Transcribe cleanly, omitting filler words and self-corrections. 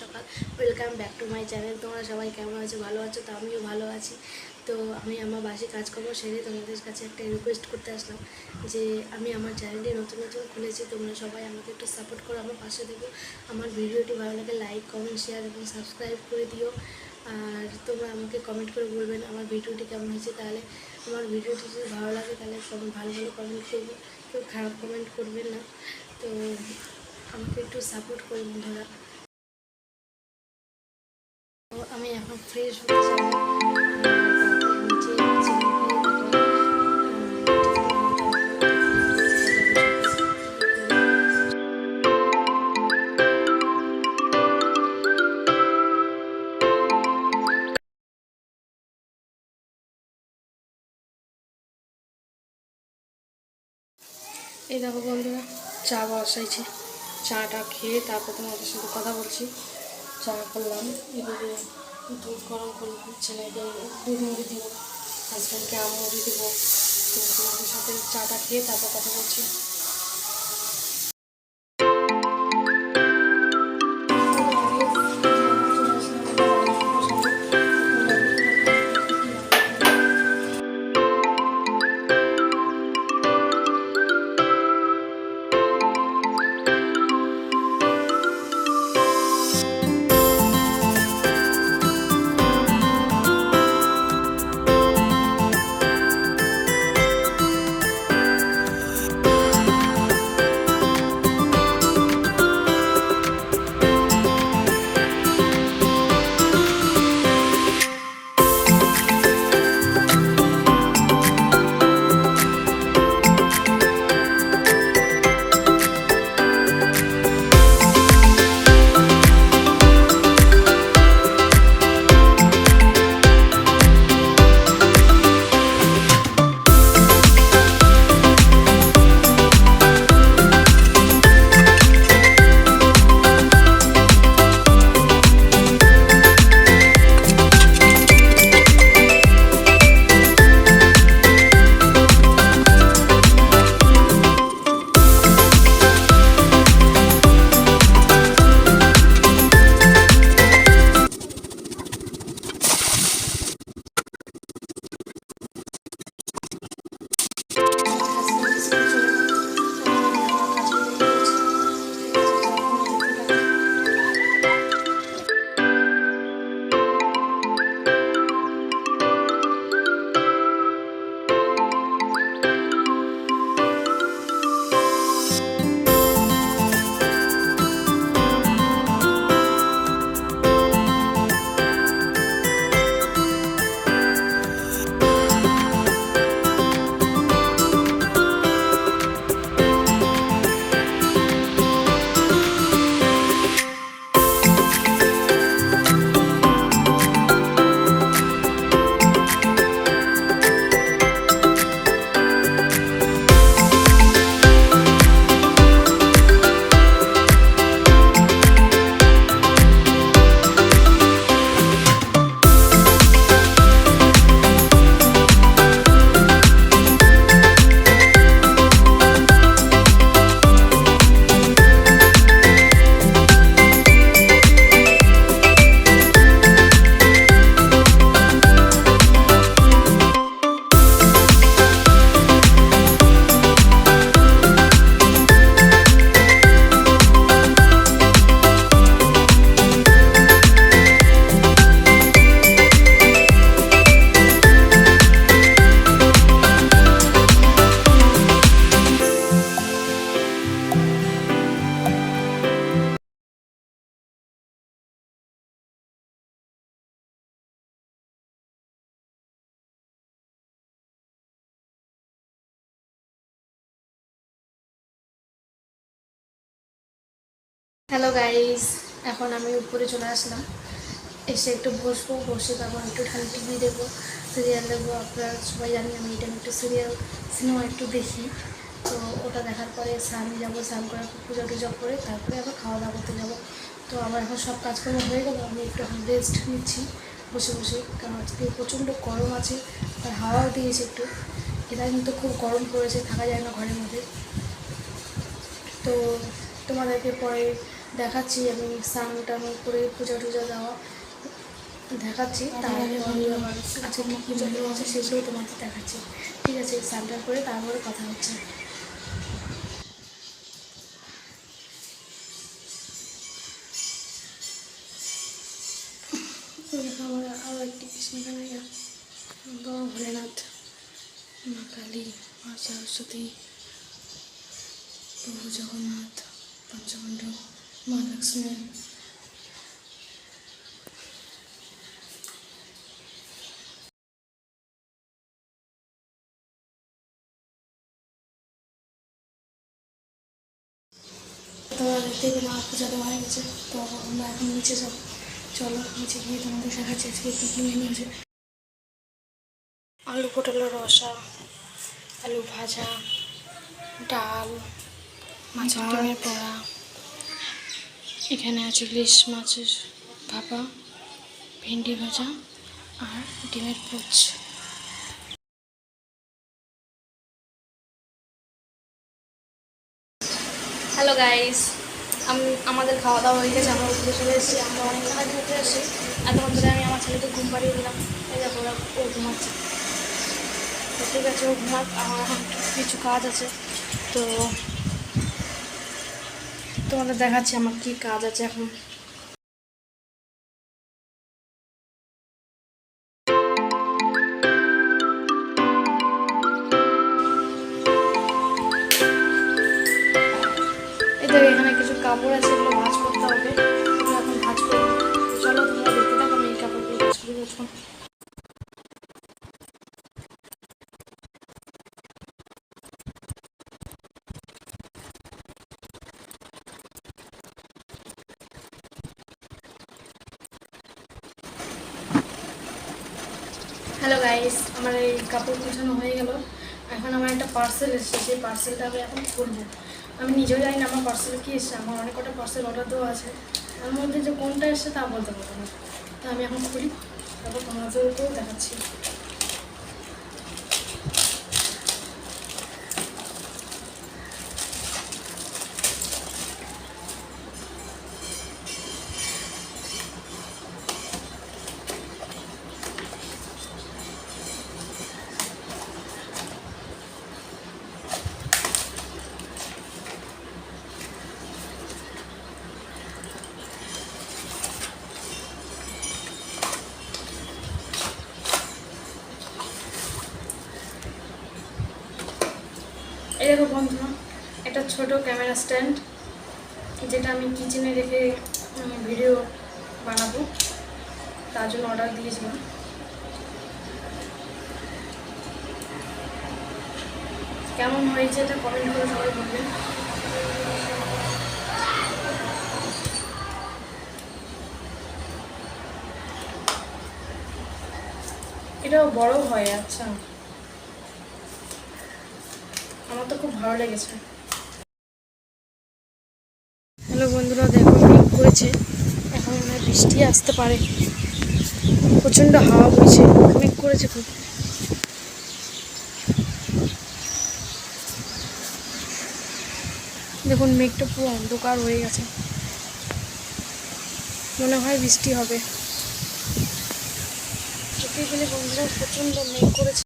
সকাল। Welcome back to my channel. তোমরা সবাই কেমন আছো? ভালো আছো? তো আমিও ভালো আছি। তো আমি আমার বাসি কাজকর্ম সেরে তোমাদের কাছে একটা রিকোয়েস্ট করতে আসলাম যে আমি আমার চ্যানেলটি নতুন খুলেছি। তোমরা সবাই আমাকে একটু সাপোর্ট করো, আমার পাশে দেবো। আমার ভিডিওটি ভালো লাগে লাইক, কমেন্ট, শেয়ার এবং সাবস্ক্রাইব করে দিও। আর তোমরা আমাকে কমেন্ট করে বলবেন আমার ভিডিওটি কেমন হয়েছে। তাহলে আমার ভিডিওটি যদি ভালো লাগে তাহলে ভালো কমেন্ট করবে, কেউ খারাপ কমেন্ট করবেন না। তো আমাকে একটু সাপোর্ট করি বন্ধুরা। তো আমি এখন ফ্রেশ হতে যাবো। এই দেখো বন্ধুরা, চা বসাইছি। চাটা খেয়ে তারপর তোমাদের সাথে কথা বলছি। চা করলাম, এবারে দুধ গরম করলাম, ছেলেকে দুধ মুড়ি দিব, হাজব্যান্ডকে আম মুড়ি দেবো। তো তোমাদের সাথে চাটা খেয়ে তারপর কথা বলছি। হ্যালো গাইস, এখন আমি উপরে চলে আসলাম। এসে একটু বসবো, বসে তারপর একটু খালি টিভি দেখবো, সিরিয়াল দেখবো। আপনারা সবাই জানি আমি এটা একটু সিনেমা একটু দেখি। তো ওটা দেখার পরে স্নানে যাবো, স্নান করার পর পূজা টুজা করে তারপরে আবার খাওয়া দাওয়া করতে যাবো। তো আমার এখন সব কাজকর্ম হয়ে গেলো, আমি একটু এখন রেস্ট নিচ্ছি বসে বসে, কারণ আজকে প্রচণ্ড গরম আছে আর হাওয়াও দিয়েছে একটু। এটা কিন্তু খুব গরম পড়েছে, থাকা যায় না ঘরের মধ্যে। তো তোমাদেরকে পরে দেখাচ্ছি, আমি স্নান টান করে পূজা টুজা দেওয়া দেখাচ্ছি। তাহলে আজকে কী কী পুজো আছে সেগুলো তোমাকে দেখাচ্ছি। ঠিক আছে, স্নান টান করে তারপরে কথা হচ্ছে। আমরা আরও একটি কৃষ্ণ কানাইয়া, বাবা ভোলেনাথ, মা কালী, মা সরস্বতী, প্রভু জগন্নাথ, পঞ্চপাণ্ডব, মা লক্ষ্মী। তোমরা দেখতে পেলে আমার পূজা দেওয়া হয়ে গেছে। তো আমরা এখন নিচে যাবো, চলো নিচে গিয়ে তোমাদের দেখাচ্ছি আজকে কী কী মেনু আছে। আলু পটলের রসা, আলু ভাজা, ডাল, মাছের ডিমের পোড়া, এখানে আছে ইলিশ মাছের ভাপা, ভেন্ডি ভাজা আর ডিমের পোচ। হ্যালো গাইস, আমাদের খাওয়া দাওয়া হয়ে গেছে, আমরা উঠে চলে এসেছি। আমরা অনেক কাজ উঠে এসেছি। এতক্ষণ ধরে আমি আমার ছেলেকে ঘুম পাড়িয়ে দিলাম। এই দেখো ও ঘুমাচ্ছে। তো ঠিক আছে, ও ঘুমাক, আমার এখন কিছু কাজ আছে। তো তোমাদের দেখাচ্ছি আমার কী কাজ আছে এখন। এদের এখানে কিছু কাপড় আছে, এগুলো ভাঁজ করতে হবে। এগুলো এখন ভাঁজ করবো। চলো তোমরা দেখতে থাকো, আমি এই কাপড়গুলো ভাঁজ করে দেবো। হ্যালো গাইস, আমার এই কাপড় গোছানো হয়ে গেল। এখন আমার একটা পার্সেল এসেছে, সেই পার্সেলটা আমি এখন খুলবো। আমি নিজেও জানি না আমার পার্সেলে কী এসেছে। আমার অনেক কটা পার্সেল অর্ডার দেওয়া আছে, তার মধ্যে যে কোনটা এসেছে তা বলতে পারবো না। তা আমি এখন খুলি, তারপর তোমাদেরকেও দেখাচ্ছি। এই দেখো বন্ধুরা, একটা ছোট ক্যামেরা স্ট্যান্ড, যেটা আমি কিচেনে রেখে ভিডিও বানাবো, তার জন্য অর্ডার দিয়েছিলাম। কেমন হয়েছে এটা কমেন্ট করে সবাই বলবেন। এটাও বড় হয়। আচ্ছা, আমার তো খুব ভালো লেগেছে। হ্যালো বন্ধুরা, দেখো মেঘ করেছে, এখন মনে হয় বৃষ্টি আসতে পারে। প্রচণ্ড হাওয়া বইছে, মেঘ করেছে খুব। দেখুন মেঘটা পুরো অন্ধকার হয়ে গেছে, মনে হয় বৃষ্টি হবে। সত্যি বলে বন্ধুরা, প্রচণ্ড মেঘ করেছে।